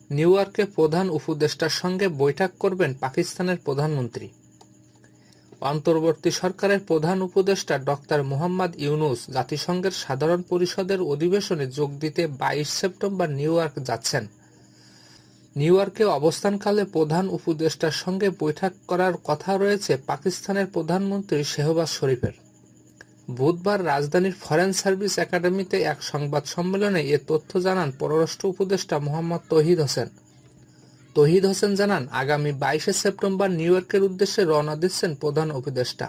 New ইয়র্কে প্রধান উপদেষ্টার সঙ্গে বৈঠক করবেন পাকিস্তানের প্রধানমন্ত্রী। অন্তর্বর্তী সরকারের প্রধান উপদেষ্টা ডক্টর মোহাম্মদ ইউনূস জাতিসংঘের সাধারণ পরিষদের অধিবেশনে যোগ দিতে 22 সেপ্টেম্বর নিউ ইয়র্ক যাচ্ছেন। নিউ ইয়র্কে অবস্থানকালে প্রধান উপদেষ্টার সঙ্গে বৈঠক করার কথা রয়েছে পাকিস্তানের প্রধানমন্ত্রী শেহবাজ শরীফের। বুধবার রাজধানীর ফরেন সার্ভিস একাডেমিতে এক সংবাদ সম্মেলনে এ তথ্য জানান পররাষ্ট্র উপদেষ্টা মোহাম্মদ তৌহিদ হোসেন। তৌহিদ হোসেন জানান, আগামী 22 সেপ্টেম্বর নিউ ইয়র্কের উদ্দেশ্যে রওনা দিচ্ছেন প্রধান উপদেষ্টা।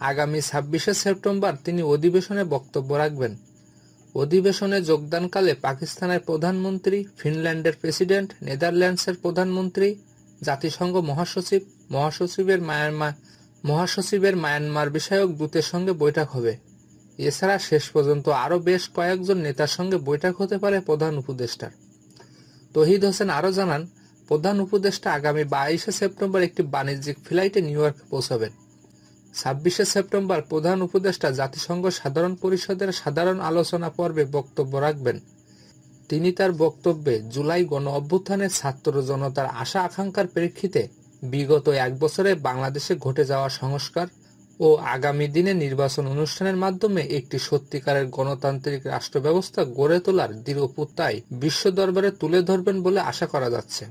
আগামী 26 সেপ্টেম্বর তিনি অধিবেশনে বক্তব্য রাখবেন। অধিবেশনে যোগদানকালে পাকিস্তানের প্রধানমন্ত্রী, ফিনল্যান্ডের প্রেসিডেন্ট, নেদারল্যান্ডসের প্রধানমন্ত্রী, জাতিসংঘ মহাসচিব, মহাসচিবের মায়ানমার বিষয়ক দূতের সঙ্গে বৈঠক হবে। এছাড়া শেষ পর্যন্ত আরও বেশ কয়েকজন নেতার সঙ্গে বৈঠক হতে পারে প্রধান উপদেষ্টার। তৌহিদ হোসেন আরও জানান, প্রধান উপদেষ্টা আগামী 22 সেপ্টেম্বর একটি বাণিজ্যিক ফ্লাইটে নিউ ইয়র্কে পৌঁছাবেন। 26 সেপ্টেম্বর প্রধান উপদেষ্টা জাতিসংঘ সাধারণ পরিষদের সাধারণ আলোচনা পর্বে বক্তব্য রাখবেন। তিনি তার বক্তব্যে জুলাই গণ অভ্যুত্থানের ছাত্র জনতার আশা আকাঙ্ক্ষার প্রেক্ষিতে বিগত এক বছরে বাংলাদেশে ঘটে যাওয়া সংস্কার ও আগামী দিনে নির্বাচন অনুষ্ঠানের মাধ্যমে একটি সত্যিকারের গণতান্ত্রিক রাষ্ট্র ব্যবস্থা গড়ে তোলার দৃঢ় প্রত্যয় বিশ্ব দরবারে তুলে ধরবেন বলে আশা করা যাচ্ছে।